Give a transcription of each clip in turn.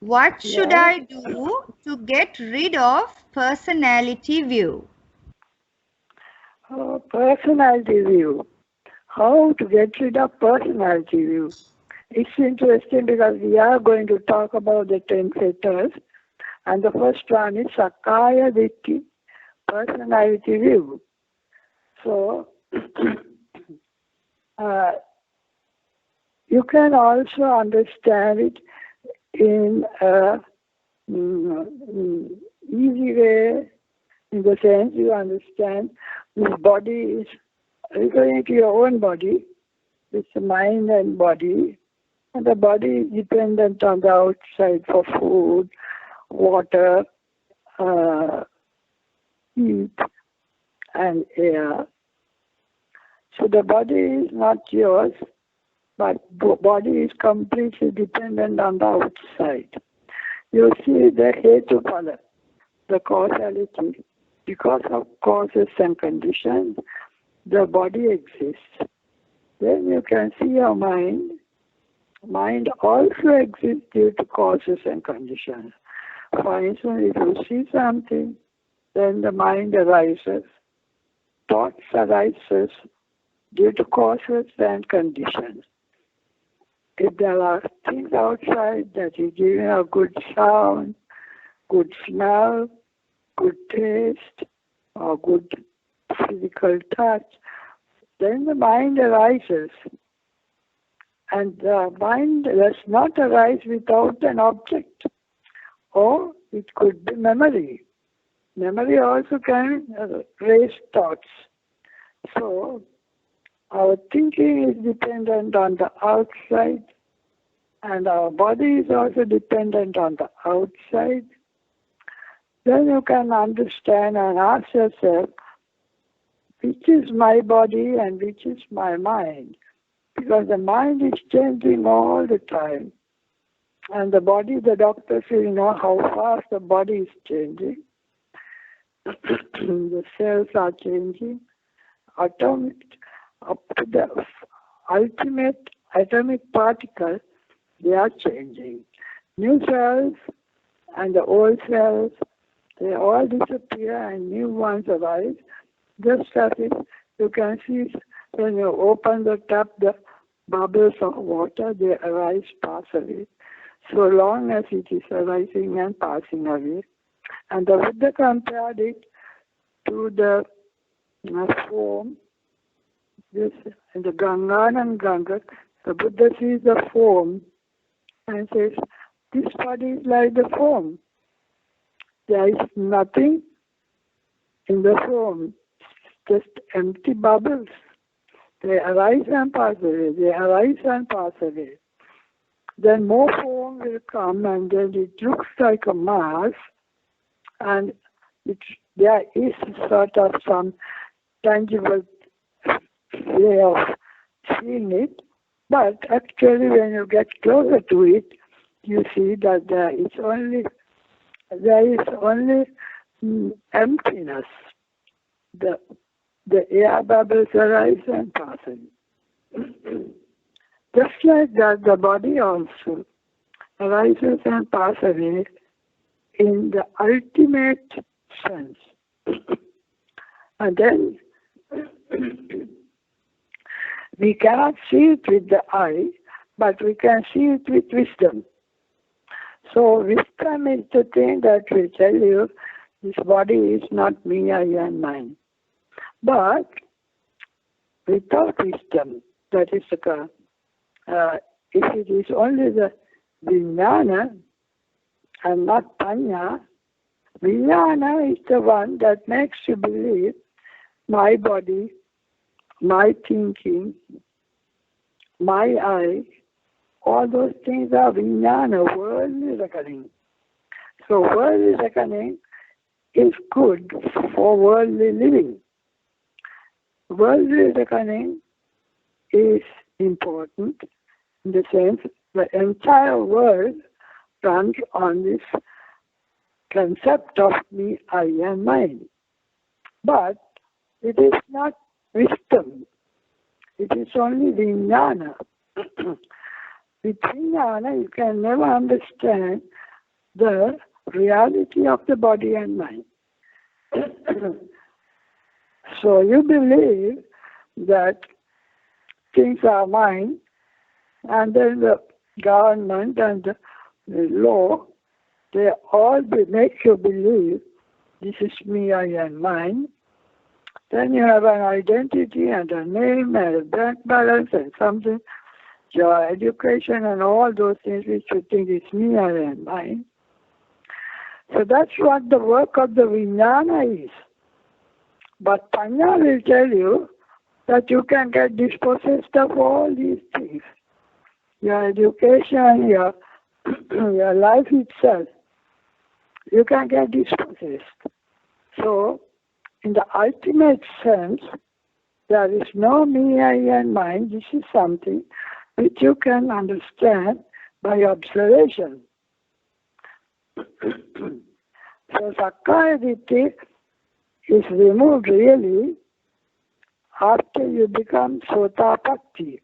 What should Yes. I do to get rid of personality view? Personality view. How to get rid of personality view. It's interesting because we are going to talk about the 10 fetters, and the first one is Sakkāya Ditti personality view. So, uh, you can also understand it in a easy way, in the sense you understand this body is referring to your own body, it's mind and body, and the body is dependent on the outside for food, water, uh, heat, and air. So the body is not yours, but the body is completely dependent on the outside. You see the hetupala, the causality. Because of causes and conditions, the body exists. Then you can see your mind. Mind also exists due to causes and conditions. For instance, if you see something, then the mind arises. Thoughts arises due to causes and conditions. If there are things outside that is giving a good sound, good smell, good taste, or good physical touch, then the mind arises. And the mind does not arise without an object, or it could be memory. Memory also can raise thoughts. So, our thinking is dependent on the outside, and our body is also dependent on the outside. Then you can understand and ask yourself, which is my body and which is my mind? Because the mind is changing all the time. And the body, the doctors will know how fast the body is changing. The cells are changing. Atomic, up to the ultimate atomic particle, they are changing. New cells and the old cells, they all disappear and new ones arise. Just as if you can see when you open the tap, the bubbles of water, they arise, pass away. So long as it is arising and passing away. And the Buddha compared it to the foam, this, in the Ganga and Ganga, the Buddha sees the foam and says, this body is like the foam. There is nothing in the foam, just empty bubbles. They arise and pass away. They arise and pass away. Then more foam will come, and then it looks like a mass, and there is sort of some tangible way of seeing it. But actually, when you get closer to it, you see that there is only emptiness. The air bubbles arise and pass away. Just like that, the body also arises and passes away in the ultimate sense. And then we cannot see it with the eye, but we can see it with wisdom. So wisdom is the thing that will tell you this body is not me, I, and mine. But without wisdom, that is the if it is only the vijnana and not panya, vijnana is the one that makes you believe my body, my thinking, my eye, all those things are vijnana, worldly reckoning. So worldly reckoning is good for worldly living. Worldly reckoning is important in the sense the entire world runs on this concept of me, I, and mine. But it is not wisdom. It is only vijnana. With vijnana, you can never understand the reality of the body and mind. So you believe that things are mine, and then the government and the law, they all make you believe this is me, I and mine. Then you have an identity and a name and a bank balance and something, your education and all those things which you think is me, I and mine. So that's what the work of the vijnana is. But Panya will tell you that you can get dispossessed of all these things. Your education, your life itself, you can get dispossessed. So, in the ultimate sense, there is no me, I and mine. This is something which you can understand by observation. So Sakkāya Ditti is removed really after you become Sotapatti,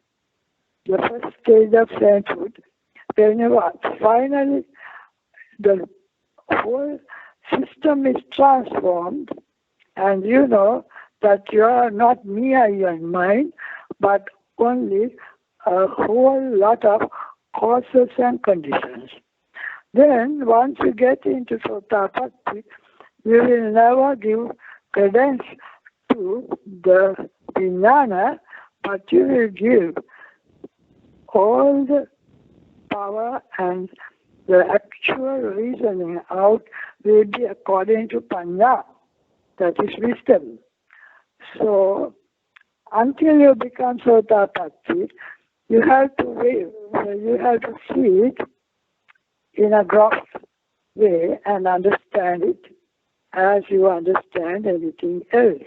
the first stage of sainthood. When you are finally, the whole system is transformed, and you know that you are not me, I and mine, but only a whole lot of causes and conditions. Then, once you get into Sotapatti, you will never give credence to the vijnana, but you will give all the power and the actual reasoning out will be according to Panya, that is wisdom. So, until you become Sotapatti, you have to wait, you have to see it in a gross way and understand it as you understand everything else.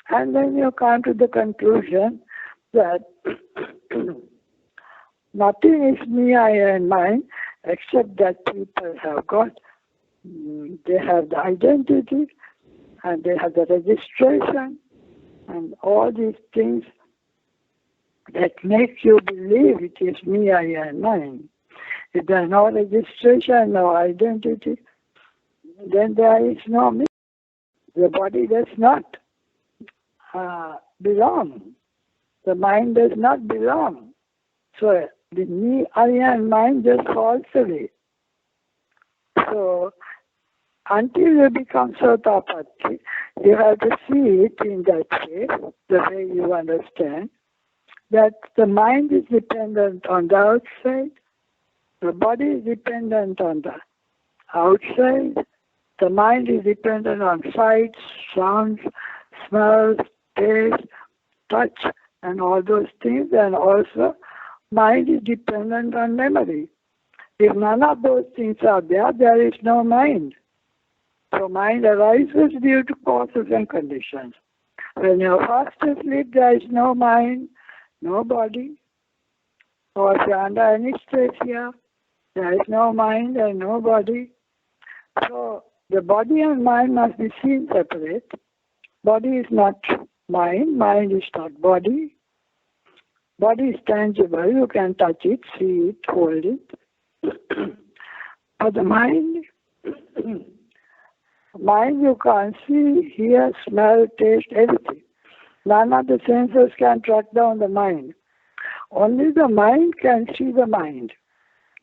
And then you come to the conclusion that nothing is me, I and mine, except that people have got, they have the identity, and they have the registration, and all these things that make you believe it is me, I and mine. If there is no registration, no identity, then there is no me. The body does not belong. The mind does not belong. So the me, I and mind just falls away. So until you become Sotapatti, you have to see it in that way, the way you understand, that the mind is dependent on the outside, the body is dependent on the outside, the mind is dependent on sights, sounds, smells, taste, touch, and all those things, and also mind is dependent on memory. If none of those things are there, there is no mind. So mind arises due to causes and conditions. When you are fast asleep, there is no mind, no body. Or if you are under anesthesia, there is no mind and no body. So the body and mind must be seen separate. Body is not mind, mind is not body. Body is tangible, you can touch it, see it, hold it. But the mind, mind you can't see, hear, smell, taste, everything. None of the senses can track down the mind. Only the mind can see the mind,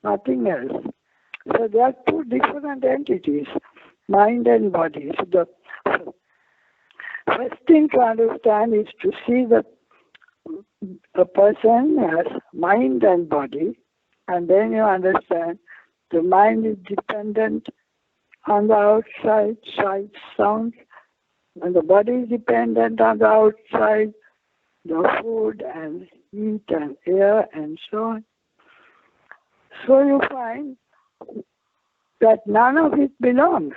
nothing else. So there are two different entities, mind and body. So the first thing to understand is to see that a person has mind and body, and then you understand the mind is dependent on the outside, sight, sound, and the body is dependent on the outside, the food and heat and air and so on. So you find that none of it belongs.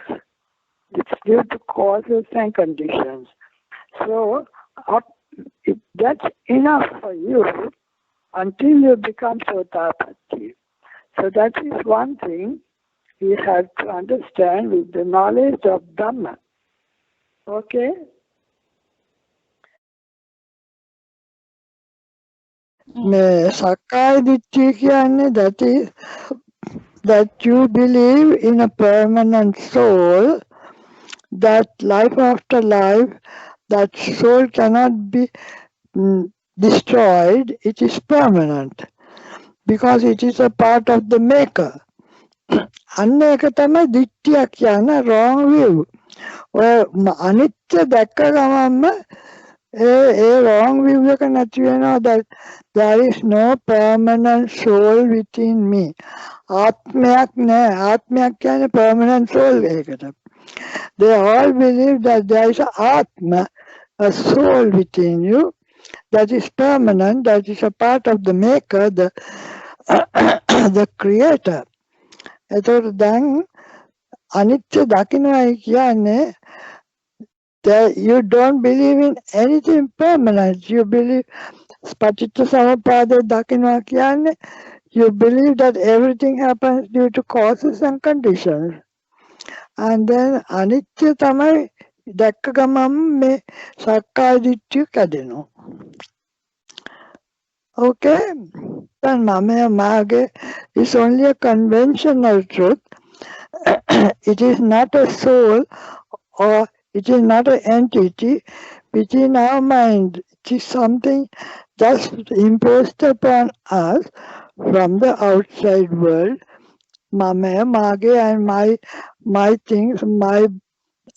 It's due to causes and conditions. So that's enough for you until you become Sotapatti. So that is one thing you have to understand with the knowledge of Dhamma. Okay? Sakkāya Ditti කියන්නේ that is that you believe in a permanent soul, that life after life, that soul cannot be destroyed, it is permanent because it is a part of the maker. අන්න ඒක තමයි දිට්ඨිය කියන wrong view. ඔය අනිත්‍ය දැක්ක ගමන්ම ඒ wrong view එක නැති වෙනවා, that there is no permanent soul within me. ආත්මයක් නෑ. ආත්මයක් කියන්නේ permanent soul එකකට. They all believe that there is an atma, a soul within you, that is permanent, that is a part of the maker, the the creator. එතකොට දැන් අනිත්‍ය දකින්නයි කියන්නේ that you don't believe in anything permanent. You believe පටිච්ච සමුප්පාදය දකින්නවා කියන්නේ you believe that everything happens due to causes and conditions. And then අනිත්‍ය තමයි දැක්ක ගමන් මේ සක්කාය දිට්ඨිය කැඩෙනවා. Okay? Then Mame Mage is only a conventional truth. It is not a soul or it is not an entity within our mind. It is something just imposed upon us from the outside world. Mame Mage and my things,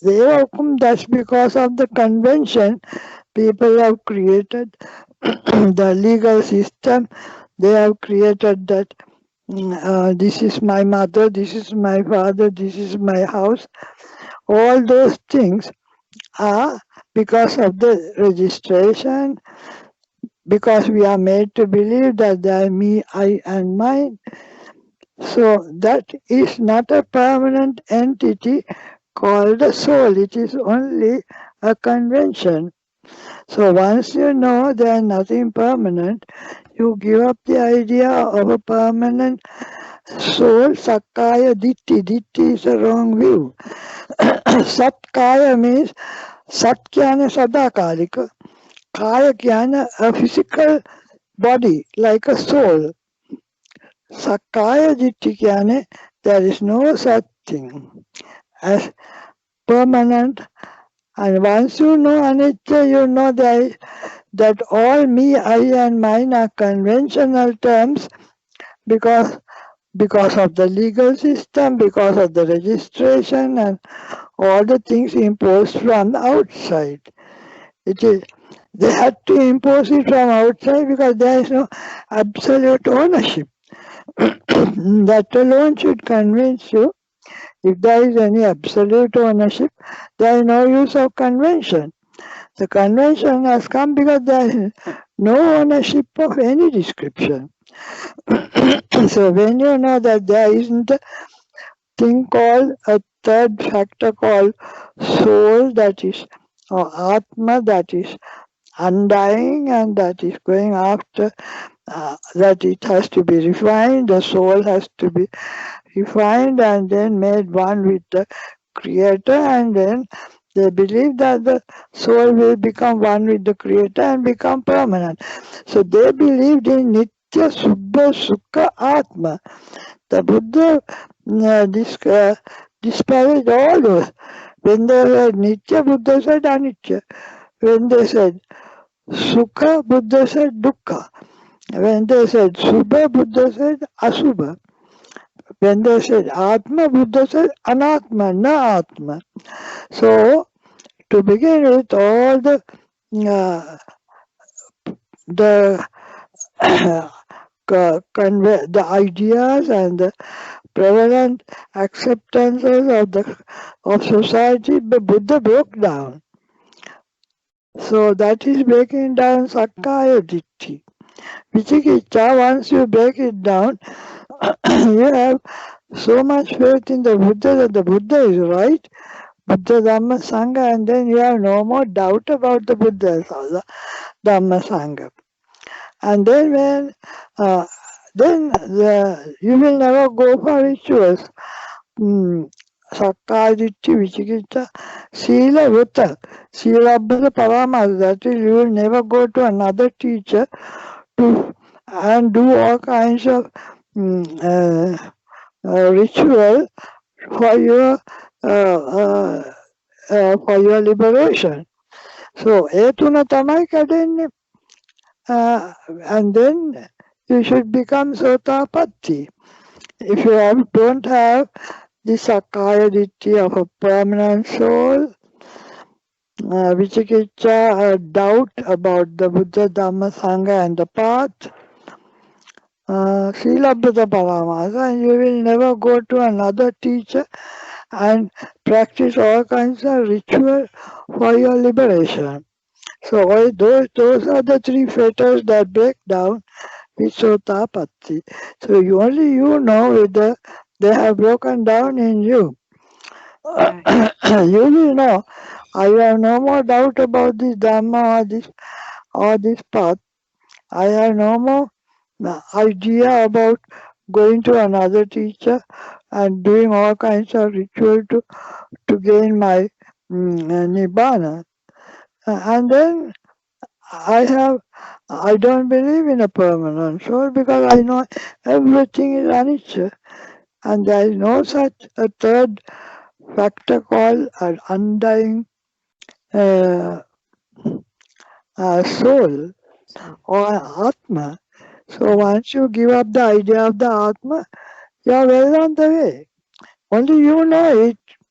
that's because of the convention people have created. The legal system, they have created that this is my mother, this is my father, this is my house. All those things are because of the registration, because we are made to believe that there are me, I and mine. So that is not a permanent entity called a soul. It is only a convention. So once you know there is nothing permanent, you give up the idea of a permanent soul. Sakkāya Ditti. Ditti is a wrong view. Sakkāya means Sat kyana sadakalika. Kaya kyana a physical body like a soul. Sakkāya Ditti kyana there is no such thing as permanent. And once you know Anitya, you know that all me, I and mine are conventional terms because of the legal system, because of the registration and all the things imposed from the outside. They had to impose it from outside because there is no absolute ownership. That alone should convince you. If there is any absolute ownership, there is no use of convention. The convention has come because there is no ownership of any description. So when you know that there isn't a thing called a third factor called soul, that is, or Atma, that is undying and that is going after, that it has to be refined, the soul has to be refined and then made one with the Creator, and then they believe that the soul will become one with the Creator and become permanent. So they believed in Nitya Subha Sukha Atma. The Buddha disparaged all those. When they said Nitya, Buddha said Anitya. When they said Sukha, Buddha said Dukkha. When they said Subha, Buddha said Asubha. When they said Atma, Buddha said Anatma, na Atma. So, to begin with, all the ideas and the prevalent acceptances of society, the Buddha broke down. So that is breaking down Sakkāya Ditti. Vicikicca, once you break it down, you have so much faith in the Buddha that the Buddha is right, Buddha, Dhamma, Sangha, and then you have no more doubt about the Buddha, Dhamma, Sangha. And then you will never go for rituals. Sakkāya Ditti, Vicikicca, Sila, Vrata, Silabhasa, Paramahansa, that is, you will never go to another teacher and do all kinds of ritual for your for your liberation. So, ඒ තුන තමයි කැඩෙන්නේ. And then you should become Sotapatti. If you don't have the Sakkāya Ditti of a permanent soul, Vicikicca, a doubt about the Buddha, Dhamma, Sangha and the path, Silabhata Paramasa, and you will never go to another teacher and practice all kinds of ritual for your liberation. So those are the three fetters that break down with Sotapatti. So only you know whether they have broken down in you. Right. You will know. I have no more doubt about this Dhamma or this path. I have no more idea about going to another teacher and doing all kinds of ritual to gain my nibbana. And then I don't believe in a permanent soul because I know everything is anicca, and there is no such a third factor called an undying uh, soul So, or Atma. So once you give up the idea of the Atma, you are well on the way. Only you know it.